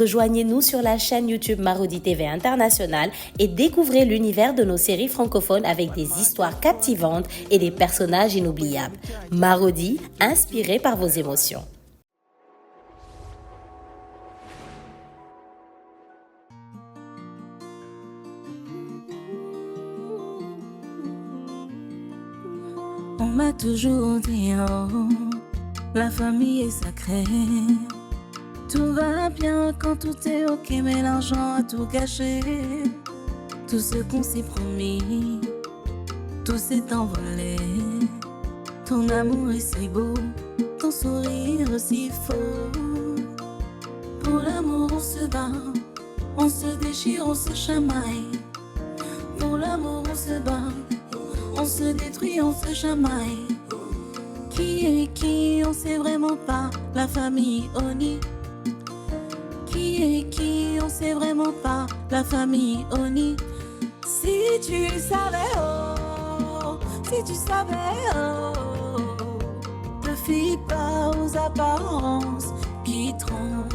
Rejoignez-nous sur la chaîne YouTube Marodi TV International et découvrez l'univers de nos séries francophones avec des histoires captivantes et des personnages inoubliables. Marodi, inspiré par vos émotions. On m'a toujours dit, oh, la famille est sacrée. Tout va bien quand tout est ok, mais l'argent a tout gâché. Tout ce qu'on s'est promis, tout s'est envolé. Ton amour est si beau, ton sourire si faux. Pour l'amour on se bat, on se déchire, on se chamaille. Pour l'amour on se bat, on se détruit, on se chamaille. Qui est qui, on sait vraiment pas. La famille Oni. Qui est qui, on sait vraiment pas. La famille Oni. Si tu savais, oh, si tu savais, oh, te fie pas aux apparences qui trompent.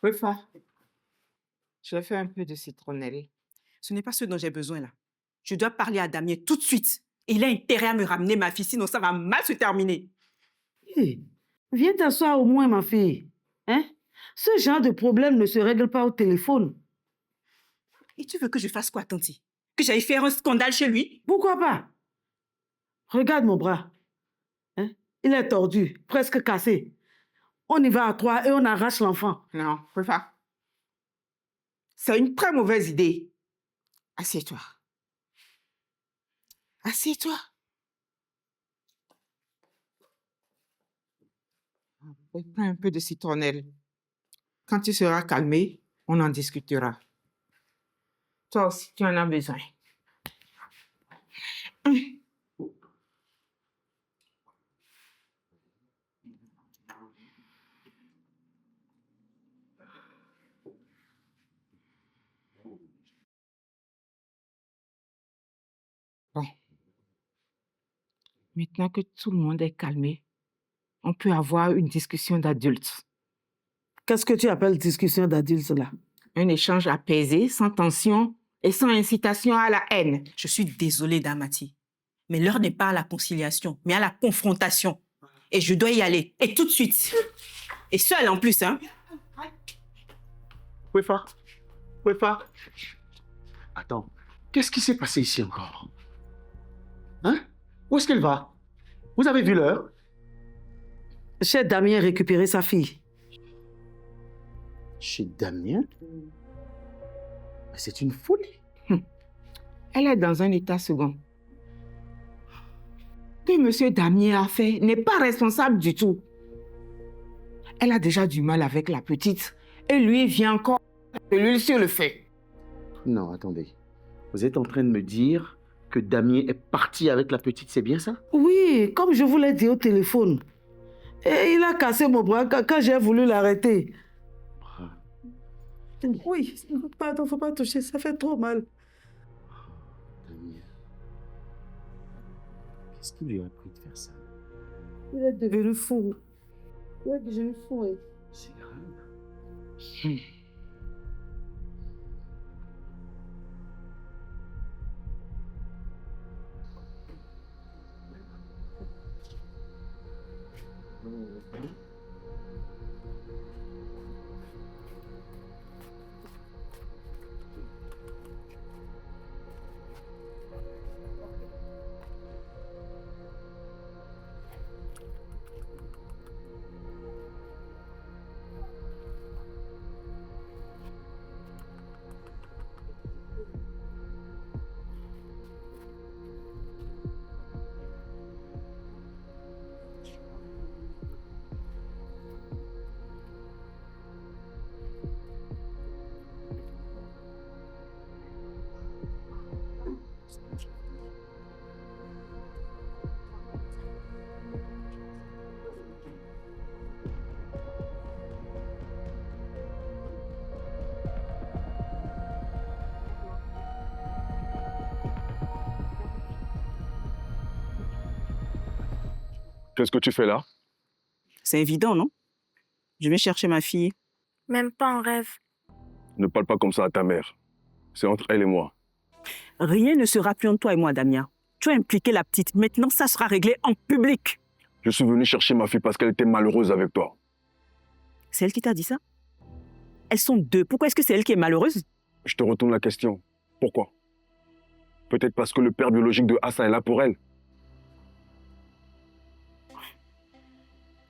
Rufa, je fais un peu de citronnelle. Ce n'est pas ce dont j'ai besoin là. Je dois parler à Damien tout de suite. Et il a intérêt à me ramener ma fille, sinon ça va mal se terminer. Hey, viens t'asseoir au moins, ma fille. Hein? Ce genre de problème ne se règle pas au téléphone. Et tu veux que je fasse quoi, Tanti? Que j'aille faire un scandale chez lui? Pourquoi pas? Regarde mon bras. Hein? Il est tordu, presque cassé. On y va à trois et on arrache l'enfant. Non, Rufa. C'est une très mauvaise idée. Assieds-toi. Assieds-toi. Prends un peu de citronnelle. Quand tu seras calmé, on en discutera. Toi aussi, tu en as besoin. Bon. Maintenant que tout le monde est calmé, on peut avoir une discussion d'adultes. Qu'est-ce que tu appelles discussion d'adultes là? Un échange apaisé, sans tension et sans incitation à la haine. Je suis désolée, Damati. Mais l'heure n'est pas à la conciliation, mais à la confrontation. Et je dois y aller. Et tout de suite. Et seule en plus, hein. Wefa. Attends, qu'est-ce qui s'est passé ici encore? Hein? Où est-ce qu'elle va? Vous avez vu l'heure? Chez Damien récupérer sa fille. Chez Damien? Mais c'est une folie. Elle est dans un état second. Que monsieur Damien a fait n'est pas responsable du tout. Elle a déjà du mal avec la petite et lui vient encore de l'huile sur le feu. Non, attendez. Vous êtes en train de me dire que Damien est parti avec la petite, c'est bien ça? Oui, comme je vous l'ai dit au téléphone. Et il a cassé mon bras quand j'ai voulu l'arrêter. Oui, pardon, faut pas toucher, ça fait trop mal. Damien, qu'est-ce qui lui a pris de faire ça? Il est devenu fou. Il est devenu fou. Oui. C'est grave. Qu'est-ce que tu fais là? C'est évident, non? Je vais chercher ma fille. Même pas en rêve. Ne parle pas comme ça à ta mère. C'est entre elle et moi. Rien ne sera plus entre toi et moi, Damien. Tu as impliqué la petite. Maintenant, ça sera réglé en public. Je suis venu chercher ma fille parce qu'elle était malheureuse avec toi. C'est elle qui t'a dit ça? Elles sont deux. Pourquoi est-ce que c'est elle qui est malheureuse? Je te retourne la question. Pourquoi? Peut-être parce que le père biologique de Assa est là pour elle.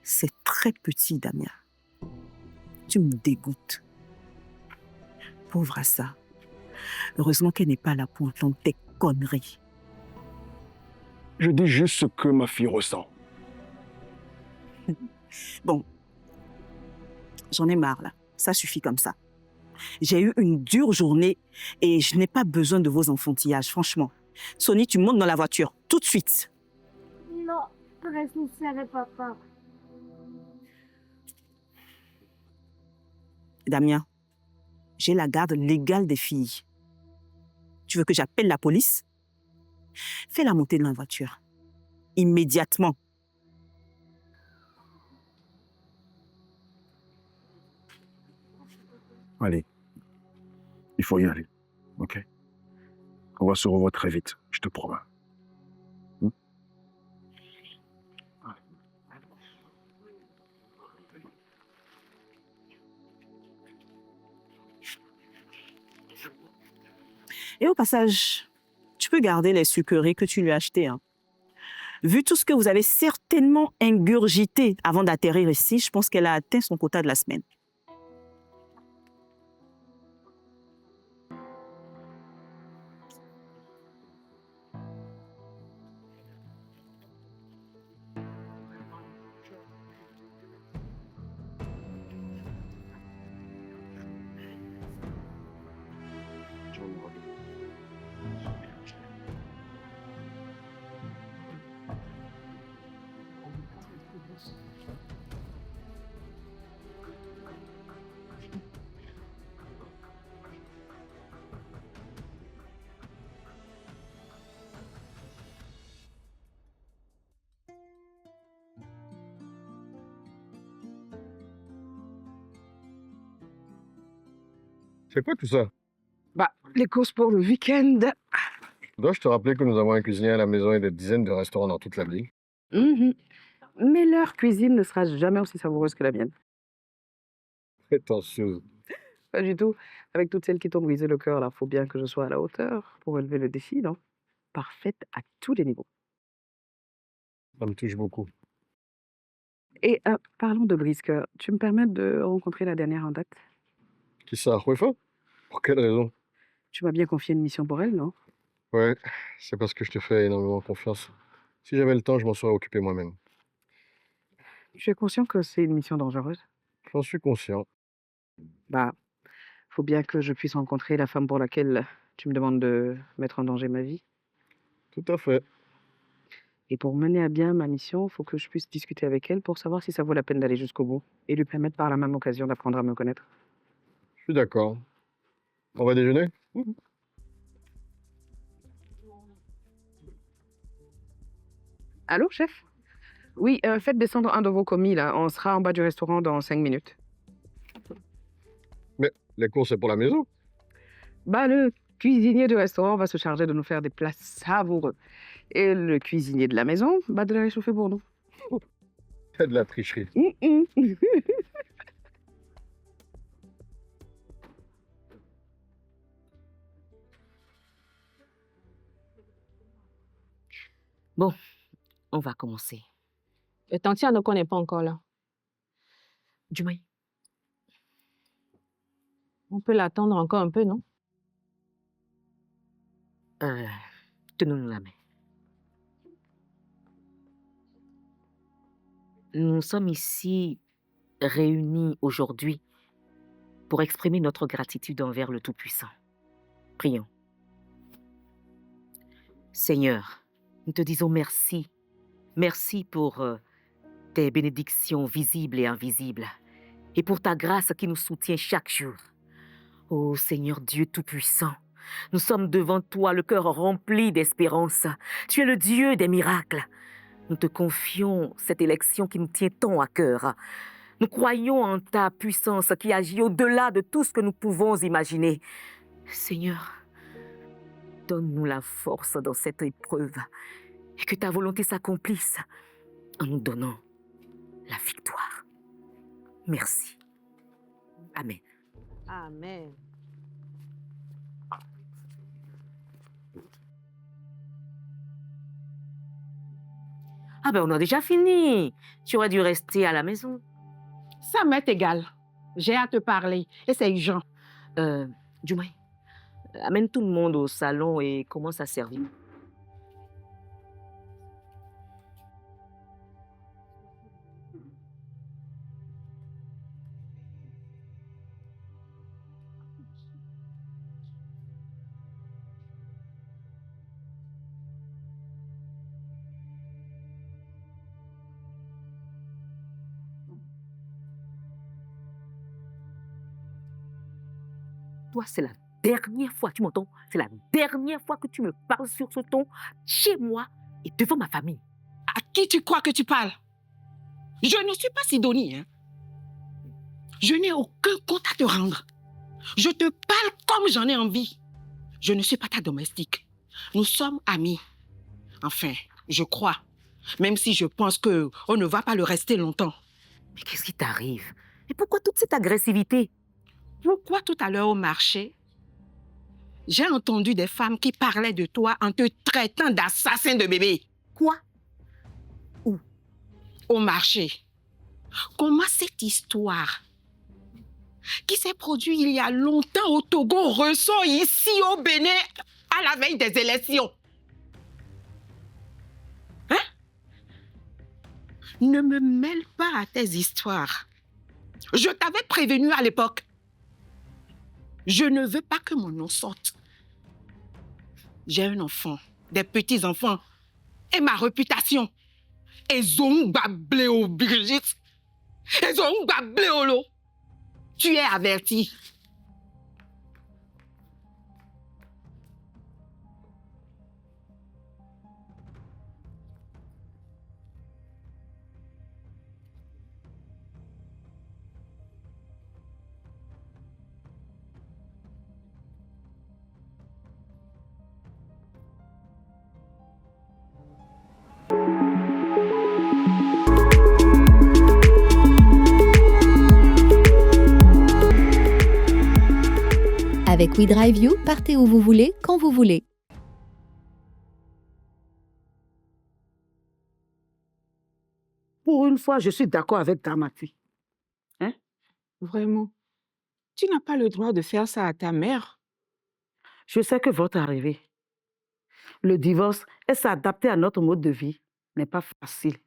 C'est très petit, Damien. Tu me dégoûtes. Pauvre Assa. Heureusement qu'elle n'est pas là pour entendre tes conneries. Je dis juste ce que ma fille ressent. Bon, j'en ai marre, là. Ça suffit comme ça. J'ai eu une dure journée et je n'ai pas besoin de vos enfantillages, franchement. Sonny, tu montes dans la voiture, tout de suite. Non, reste ici avec papa. Damien, j'ai la garde légale des filles. Tu veux que j'appelle la police? Fais-la monter dans la voiture. Immédiatement. Allez. Il faut y aller. OK? On va se revoir très vite. Je te promets. Et au passage, tu peux garder les sucreries que tu lui as achetées. Hein. Vu tout ce que vous avez certainement ingurgité avant d'atterrir ici, je pense qu'elle a atteint son quota de la semaine. C'est quoi tout ça? Les courses pour le week-end. Dois-je te rappeler que nous avons un cuisinier à la maison et des dizaines de restaurants dans toute la ville? Mhm. Mais leur cuisine ne sera jamais aussi savoureuse que la mienne. Prétentieuse. Pas du tout. Avec toutes celles qui t'ont brisé le cœur, là, faut bien que je sois à la hauteur pour relever le défi, non? Parfaite à tous les niveaux. Ça me touche beaucoup. Et parlons de brise-cœur. Tu me permets de rencontrer la dernière en date? Qui ça? Rufa? Pour quelle raison? Tu m'as bien confié une mission pour elle, non? Ouais, c'est parce que je te fais énormément confiance. Si j'avais le temps, je m'en serais occupé moi-même. Tu es conscient que c'est une mission dangereuse? J'en suis conscient. Bah, faut bien que je puisse rencontrer la femme pour laquelle tu me demandes de mettre en danger ma vie. Tout à fait. Et pour mener à bien ma mission, il faut que je puisse discuter avec elle pour savoir si ça vaut la peine d'aller jusqu'au bout et lui permettre par la même occasion d'apprendre à me connaître. Je suis d'accord. On va déjeuner? Allô, chef? Oui, faites descendre un de vos commis, là. On sera en bas du restaurant dans 5 minutes. Mais les courses, c'est pour la maison. Bah, le cuisinier du restaurant va se charger de nous faire des plats savoureux. Et le cuisinier de la maison, bah, de les réchauffer pour nous. C'est de la tricherie. Bon, on va commencer. Et Tantia ne connaît pas encore là. Du moins, On peut l'attendre encore un peu, non? tenons-nous la main. Nous sommes ici réunis aujourd'hui pour exprimer notre gratitude envers le Tout-Puissant. Prions. Seigneur, nous te disons merci. Merci pour tes bénédictions visibles et invisibles et pour ta grâce qui nous soutient chaque jour. Ô Seigneur Dieu Tout-Puissant, nous sommes devant toi, le cœur rempli d'espérance. Tu es le Dieu des miracles. Nous te confions cette élection qui nous tient tant à cœur. Nous croyons en ta puissance qui agit au-delà de tout ce que nous pouvons imaginer. Seigneur, donne-nous la force dans cette épreuve et que ta volonté s'accomplisse en nous donnant la victoire. Merci. Amen. Amen. Ah ben, on a déjà fini. Tu aurais dû rester à la maison. Ça m'est égal. J'ai à te parler et c'est urgent. Du moins, amène tout le monde au salon et commence à servir. Toi, c'est la dernière fois, tu m'entends? C'est la dernière fois que tu me parles sur ce ton, chez moi et devant ma famille. À qui tu crois que tu parles? Je ne suis pas Sidonie. Hein? Je n'ai aucun compte à te rendre. Je te parle comme j'en ai envie. Je ne suis pas ta domestique. Nous sommes amis. Enfin, je crois. Même si je pense qu'on ne va pas le rester longtemps. Mais qu'est-ce qui t'arrive? Et pourquoi toute cette agressivité? Pourquoi tout à l'heure au marché, j'ai entendu des femmes qui parlaient de toi en te traitant d'assassin de bébé? Quoi? Où? Au marché. Comment cette histoire qui s'est produite il y a longtemps au Togo ressort ici au Bénin à la veille des élections? Hein? Ne me mêle pas à tes histoires. Je t'avais prévenu à l'époque. Je ne veux pas que mon nom sorte. J'ai un enfant, des petits-enfants et ma réputation. Ezongba Bléo Brigitte. Ezongba Bléolo. Tu es averti. Avec WeDriveU, partez où vous voulez, quand vous voulez. Pour une fois, je suis d'accord avec Dramati. Hein? Vraiment, tu n'as pas le droit de faire ça à ta mère. Je sais que votre arrivée, le divorce et s'adapter à notre mode de vie n'est pas facile.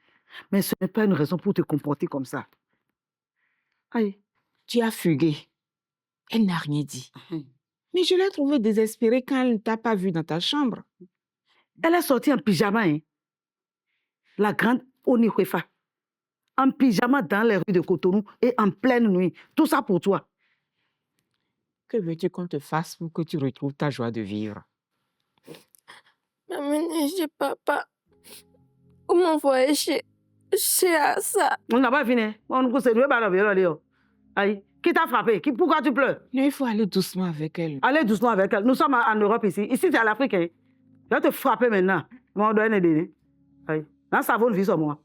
Mais ce n'est pas une raison pour te comporter comme ça. Aïe. Tu as fugué. Elle n'a rien dit. Mais je l'ai trouvée désespérée quand elle ne t'a pas vu dans ta chambre. Elle est sortie en pyjama. Hein? la grande Onihuefa, en pyjama dans les rues de Cotonou et en pleine nuit. Tout ça pour toi. Que veux-tu qu'on te fasse pour que tu retrouves ta joie de vivre? Maman, chez papa. Ou m'envoyer chez Assa. On n'a pas fini. On ne sait pas. Aïe, qui t'a frappé? Pourquoi tu pleures? Non, il faut aller doucement avec elle. Allez doucement avec elle. Nous sommes en Europe ici. Ici, c'est à l'Afrique. Hein. Je vais te frapper maintenant. On doit aider. Aïe. Là, ça vaut une vie sur moi.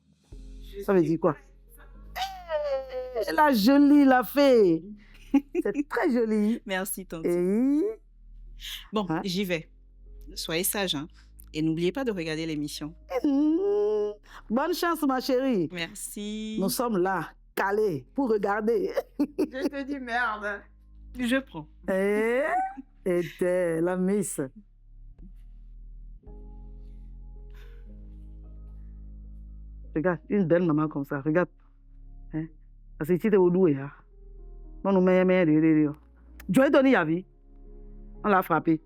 Ça veut dire quoi? La jolie, la fée. C'est très joli. Merci, tante. Et... Bon, j'y vais. Soyez sage, hein. Et n'oubliez pas de regarder l'émission. Bonne chance, ma chérie. Merci. Nous sommes là, calés, pour regarder. Je te dis merde. Je prends. Et t'es la miss. Regarde, une belle maman comme ça, regarde. Hein? Parce que tu es au doué, hein. Non, nous meillons. Dieu a donné la vie. On l'a frappé.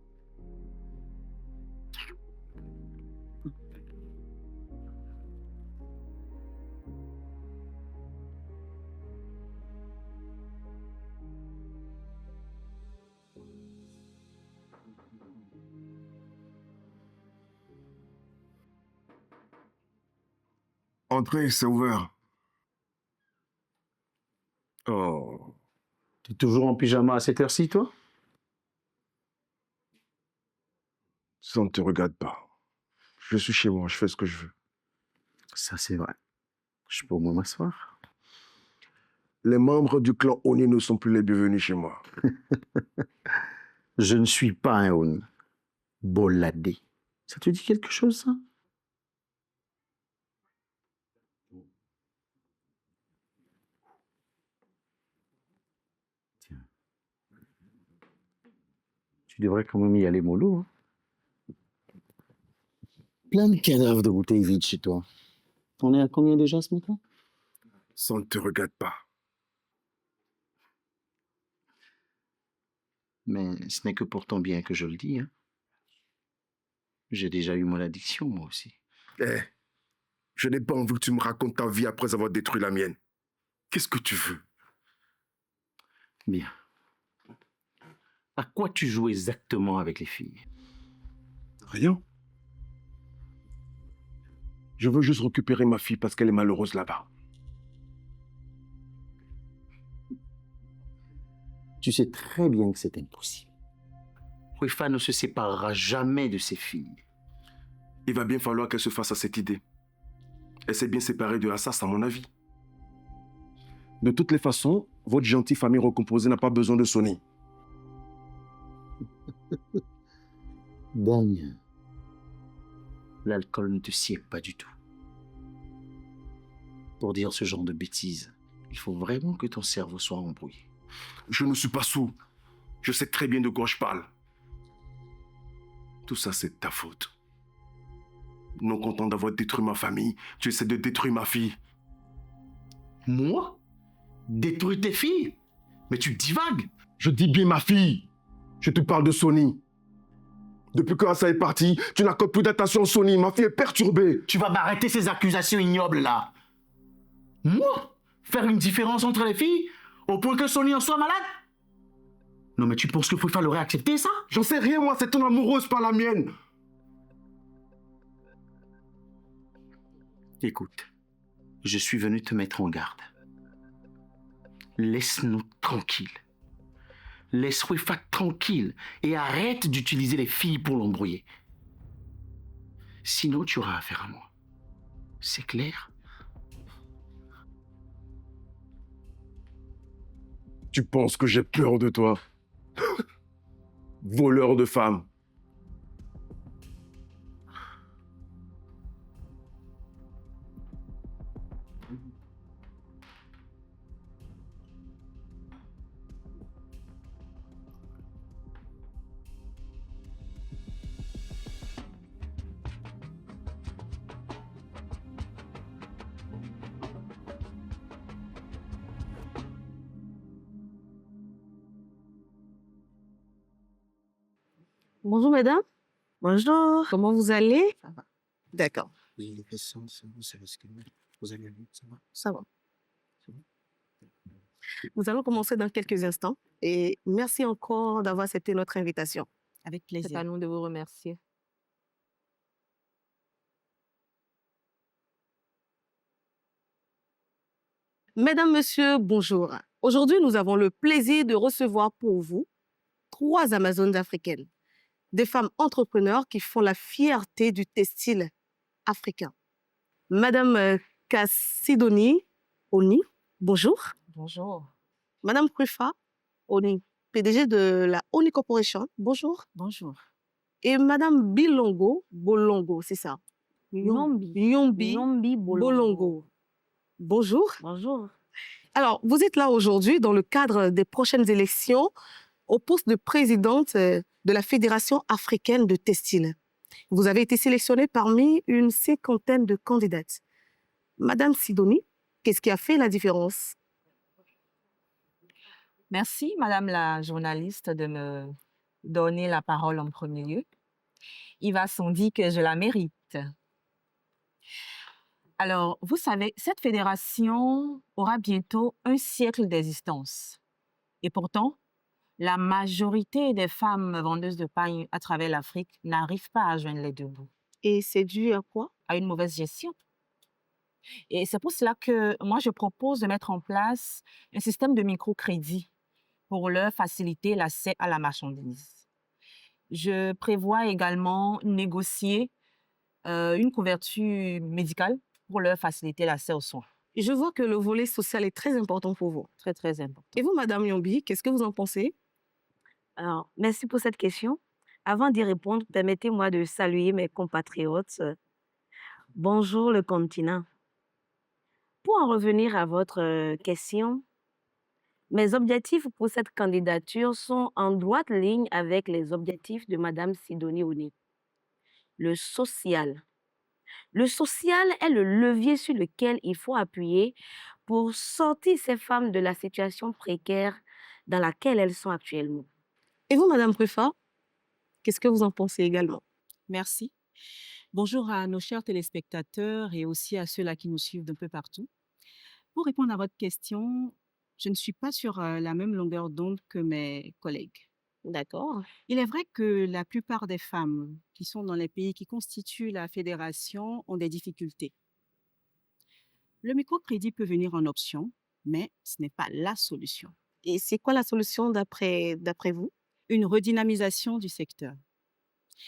Entrez, c'est ouvert. Oh. T'es toujours en pyjama à cette heure-ci, toi? Ça ne te regarde pas. Je suis chez moi, je fais ce que je veux. Ça, c'est vrai. Je peux au moins m'asseoir. Les membres du clan Oni ne sont plus les bienvenus chez moi. Je ne suis pas un On. Boladé. Ça te dit quelque chose, ça? Tiens. Tu devrais quand même y aller mollo, hein? Plein de cadavres de bouteilles vides chez toi. On est à combien déjà ce matin? Ça ne te regarde pas. Mais ce n'est que pour ton bien que je le dis, hein. J'ai déjà eu mon addiction, moi aussi. Eh, je n'ai pas envie que tu me racontes ta vie après avoir détruit la mienne. Qu'est-ce que tu veux? Bien. À quoi tu joues exactement avec les filles? Rien. Je veux juste récupérer ma fille parce qu'elle est malheureuse là-bas. Tu sais très bien que c'est impossible. Wefa ne se séparera jamais de ses filles. Il va bien falloir qu'elle se fasse à cette idée. Elle s'est bien séparée de Assas, à mon avis. De toutes les façons, votre gentille famille recomposée n'a pas besoin de Sony. Damien, l'alcool ne te sied pas du tout. Pour dire ce genre de bêtises, il faut vraiment que ton cerveau soit embrouillé. Je ne suis pas sourd. Je sais très bien de quoi je parle. Tout ça, c'est ta faute. Non content d'avoir détruit ma famille, tu essaies de détruire ma fille. Moi? Détruire tes filles? Mais tu divagues. Je dis bien ma fille. Je te parle de Sony. Depuis que Assa est parti, tu n'accordes plus d'attention à Sony. Ma fille est perturbée. Tu vas m'arrêter ces accusations ignobles là. Moi? Faire une différence entre les filles? Au point que Sony en soit malade? Non mais tu penses qu'il faut falloir accepter ça? J'en sais rien moi, c'est ton amoureuse, pas la mienne. Écoute, je suis venu te mettre en garde. Laisse-nous tranquilles. Laisse Wefa tranquille et arrête d'utiliser les filles pour l'embrouiller. Sinon, tu auras affaire à moi. C'est clair? Tu penses que j'ai peur de toi? Voleur de femmes. Bonjour, mesdames. Bonjour. Comment vous allez? D'accord. Oui, les questions, vous savez ce que vous avez vu, ça va? Ça va. C'est bon? Nous allons commencer dans quelques instants et merci encore d'avoir accepté notre invitation. Avec C'est à plaisir. nous de vous remercier. Mesdames, Messieurs, bonjour. Aujourd'hui, nous avons le plaisir de recevoir pour vous 3 Amazones africaines, des femmes entrepreneurs qui font la fierté du textile africain. Madame Kassidoni Oni, bonjour. Bonjour. Madame Krufa Oni, PDG de la Oni Corporation, bonjour. Bonjour. Et Madame Bilongo Bolongo, c'est ça? Nyombi Bolongo. Bonjour. Bonjour. Alors, vous êtes là aujourd'hui dans le cadre des prochaines élections au poste de présidente de la Fédération africaine de textile. Vous avez été sélectionnée parmi une 50aine de candidates. Madame Sidoni, qu'est-ce qui a fait la différence? Merci, Madame la journaliste, de me donner la parole en premier lieu. Il va sans dire que je la mérite. Alors, vous savez, cette fédération aura bientôt un siècle d'existence. Et pourtant, la majorité des femmes vendeuses de pain à travers l'Afrique n'arrivent pas à joindre les deux bouts. Et c'est dû à quoi? À une mauvaise gestion. Et c'est pour cela que moi, je propose de mettre en place un système de microcrédit pour leur faciliter l'accès à la marchandise. Je prévois également négocier une couverture médicale pour leur faciliter l'accès aux soins. Je vois que le volet social est très important pour vous. Très, très important. Et vous, Madame Yombi, qu'est-ce que vous en pensez? Alors, merci pour cette question. Avant d'y répondre, permettez-moi de saluer mes compatriotes. Bonjour le continent. Pour en revenir à votre question, mes objectifs pour cette candidature sont en droite ligne avec les objectifs de Madame Sidoni Oni. Le social. Le social est le levier sur lequel il faut appuyer pour sortir ces femmes de la situation précaire dans laquelle elles sont actuellement. Et vous, Madame Krufa, qu'est-ce que vous en pensez également? Merci. Bonjour à nos chers téléspectateurs et aussi à ceux-là qui nous suivent d'un peu partout. Pour répondre à votre question, je ne suis pas sur la même longueur d'onde que mes collègues. D'accord. Il est vrai que la plupart des femmes qui sont dans les pays qui constituent la fédération ont des difficultés. Le microcrédit peut venir en option, mais ce n'est pas la solution. Et c'est quoi la solution d'après vous? Une redynamisation du secteur.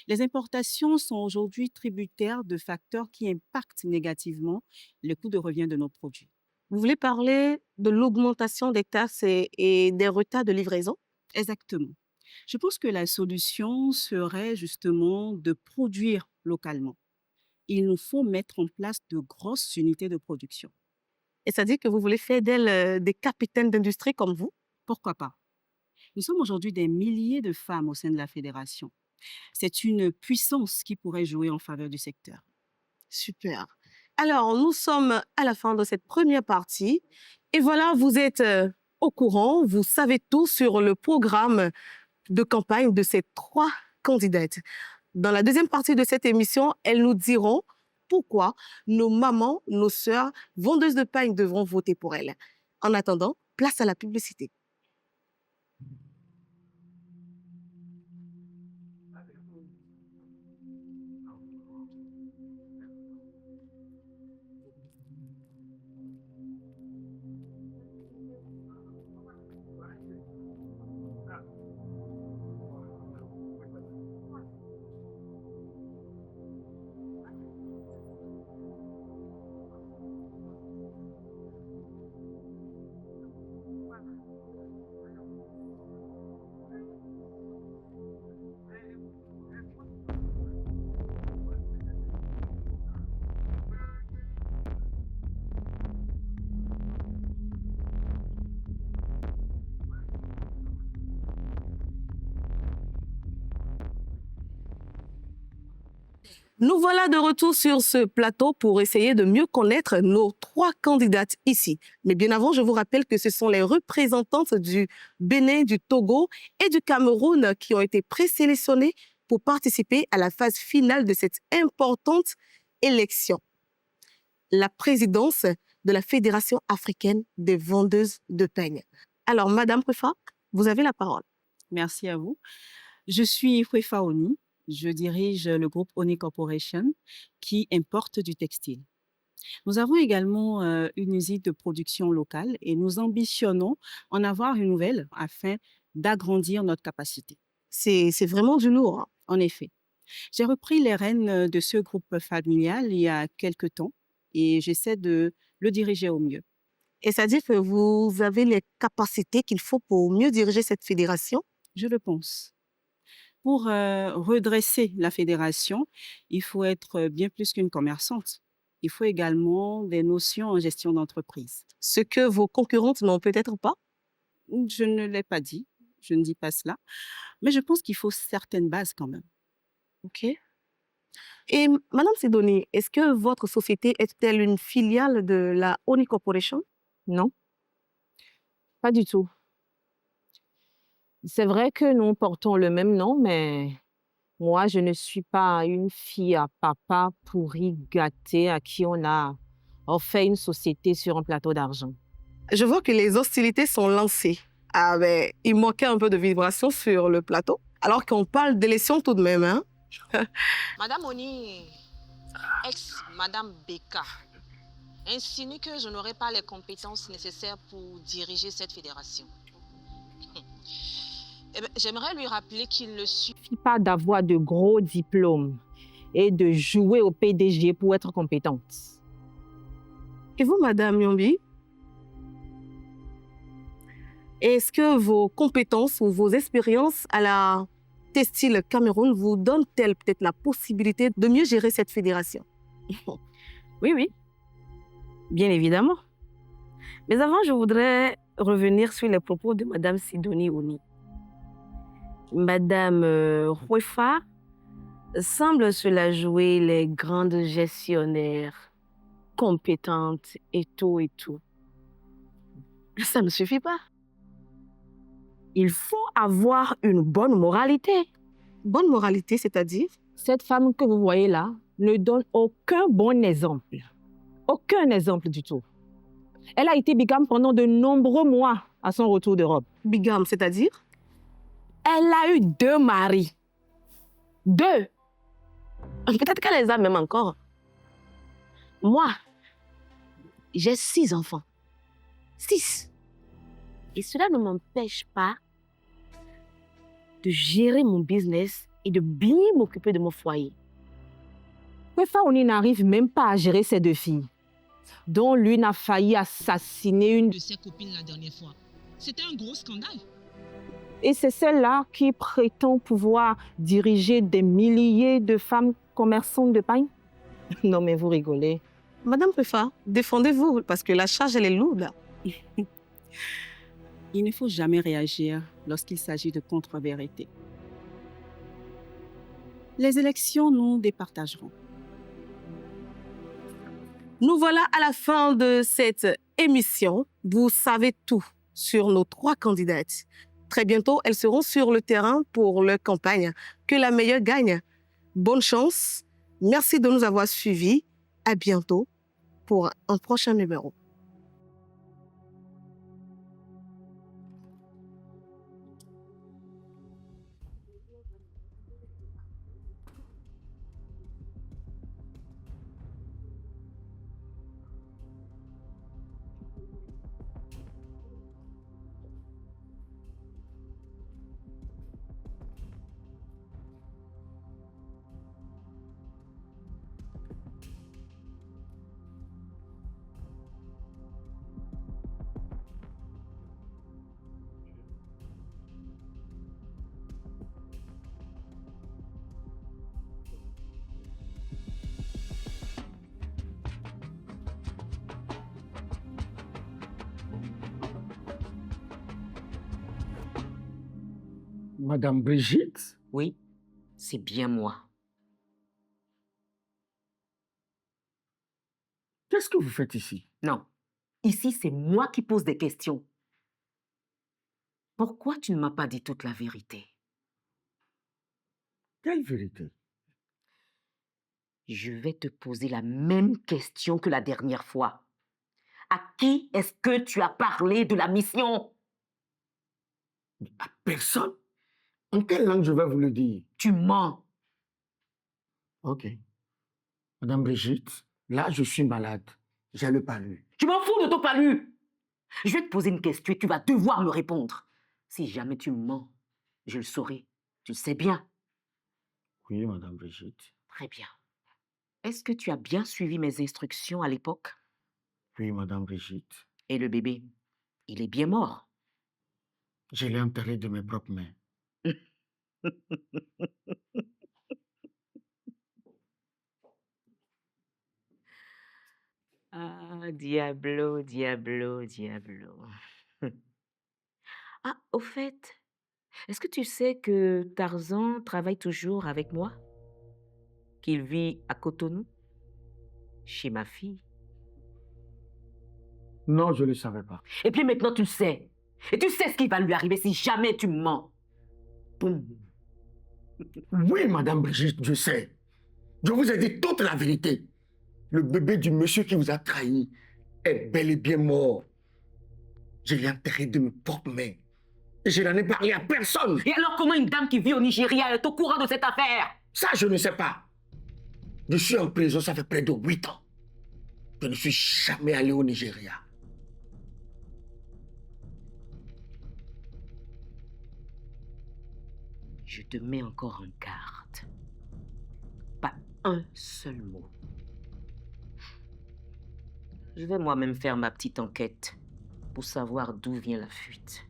Les importations sont aujourd'hui tributaires de facteurs qui impactent négativement le coût de revient de nos produits. Vous voulez parler de l'augmentation des taxes et des retards de livraison? Exactement. Je pense que la solution serait justement de produire localement. Il nous faut mettre en place de grosses unités de production. Et ça dit que vous voulez faire d'elles des capitaines d'industrie comme vous? Pourquoi pas? Nous sommes aujourd'hui des milliers de femmes au sein de la fédération. C'est une puissance qui pourrait jouer en faveur du secteur. Super. Alors, nous sommes à la fin de cette première partie. Et voilà, vous êtes au courant, vous savez tout sur le programme de campagne de ces 3 candidates. Dans la deuxième partie de cette émission, elles nous diront pourquoi nos mamans, nos sœurs, vendeuses de pain devront voter pour elles. En attendant, place à la publicité. Nous voilà de retour sur ce plateau pour essayer de mieux connaître nos 3 candidates ici. Mais bien avant, je vous rappelle que ce sont les représentantes du Bénin, du Togo et du Cameroun qui ont été présélectionnées pour participer à la phase finale de cette importante élection, la présidence de la Fédération africaine des vendeuses de peigne. Alors, Madame Prefa, vous avez la parole. Merci à vous. Je suis Hwefa Oni. Je dirige le groupe Oni Corporation qui importe du textile. Nous avons également une usine de production locale et nous ambitionnons en avoir une nouvelle afin d'agrandir notre capacité. C'est vraiment du lourd, hein. En effet. J'ai repris les rênes de ce groupe familial il y a quelque temps et j'essaie de le diriger au mieux. Et ça dit que vous avez les capacités qu'il faut pour mieux diriger cette fédération? Je le pense. Pour redresser la fédération, il faut être bien plus qu'une commerçante. Il faut également des notions en gestion d'entreprise. Ce que vos concurrentes n'ont peut-être pas? Je ne l'ai pas dit, je ne dis pas cela, mais je pense qu'il faut certaines bases quand même. OK. Et Madame Sidoni, est-ce que votre société est-elle une filiale de la Oni Corporation? Non, pas du tout. C'est vrai que nous portons le même nom, mais moi, je ne suis pas une fille à papa pourri gâtée à qui on a offert une société sur un plateau d'argent. Je vois que les hostilités sont lancées. Ah ben, il manquait un peu de vibration sur le plateau, alors qu'on parle d'élection tout de même, hein? Madame Oni, ex-Madame Beka, insinue que je n'aurai pas les compétences nécessaires pour diriger cette fédération. Eh ben, j'aimerais lui rappeler qu'il ne suffit Pas d'avoir de gros diplômes et de jouer au PDG pour être compétente. Et vous, Madame Yombi, est-ce que vos compétences ou vos expériences à la Textile Cameroun vous donnent-elles peut-être la possibilité de mieux gérer cette fédération? Oui, oui, bien évidemment. Mais avant, je voudrais revenir sur les propos de Madame Sidoni Oni. Madame Hwefa semble se la jouer les grandes gestionnaires, compétentes et tout et tout. Ça ne suffit pas. Il faut avoir une bonne moralité. Bonne moralité, c'est-à-dire? Cette femme que vous voyez là ne donne aucun bon exemple. Aucun exemple du tout. Elle a été bigame pendant de nombreux mois à son retour d'Europe. Bigame, c'est-à-dire? Elle a eu 2 maris. 2. Peut-être qu'elle les a même encore. Moi, j'ai 6 enfants. 6. Et cela ne m'empêche pas de gérer mon business et de bien m'occuper de mon foyer. Hwefa Oni n'arrive même pas à gérer ses 2 filles, dont l'une a failli assassiner une de ses copines la dernière fois. C'était un gros scandale. Et c'est celle-là qui prétend pouvoir diriger des milliers de femmes commerçantes de pain? Non, mais vous rigolez. Madame Prefa, défendez-vous, parce que la charge, elle est lourde. Il ne faut jamais réagir lorsqu'il s'agit de contre-vérité. Les élections nous départageront. Nous voilà à la fin de cette émission. Vous savez tout sur nos 3 candidates. Très bientôt, elles seront sur le terrain pour leur campagne. Que la meilleure gagne. Bonne chance. Merci de nous avoir suivis. À bientôt pour un prochain numéro. Madame Brigitte? Oui, c'est bien moi. Qu'est-ce que vous faites ici? Non, ici c'est moi qui pose des questions. Pourquoi tu ne m'as pas dit toute la vérité? Quelle vérité? Je vais te poser la même question que la dernière fois. À qui est-ce que tu as parlé de la mission? À personne. En quelle langue je vais vous le dire? Tu mens. Ok. Madame Brigitte, là, je suis malade. J'ai le palu. Tu m'en fous de ton palu. Je vais te poser une question et tu vas devoir me répondre. Si jamais tu mens, je le saurai. Tu le sais bien. Oui, Madame Brigitte. Très bien. Est-ce que tu as bien suivi mes instructions à l'époque? Oui, Madame Brigitte. Et le bébé, il est bien mort. Je l'ai enterré de mes propres mains. Ah, diablo, diablo, diablo. Ah, au fait, est-ce que tu sais que Tarzan travaille toujours avec moi? Qu'il vit à Cotonou, chez ma fille? Non, je ne le savais pas. Et puis maintenant, tu le sais. Et tu sais ce qui va lui arriver si jamais tu mens. Boum. Oui, Madame Brigitte, je sais. Je vous ai dit toute la vérité. Le bébé du monsieur qui vous a trahi est bel et bien mort. Je l'ai enterré de mes propres mains. Et je n'en ai parlé à personne. Et alors, comment une dame qui vit au Nigeria est au courant de cette affaire? Ça, je ne sais pas. Je suis en prison, ça fait près de 8 ans. Je ne suis jamais allé au Nigeria. Je te mets encore en garde. Pas un seul mot. Je vais moi-même faire ma petite enquête pour savoir d'où vient la fuite.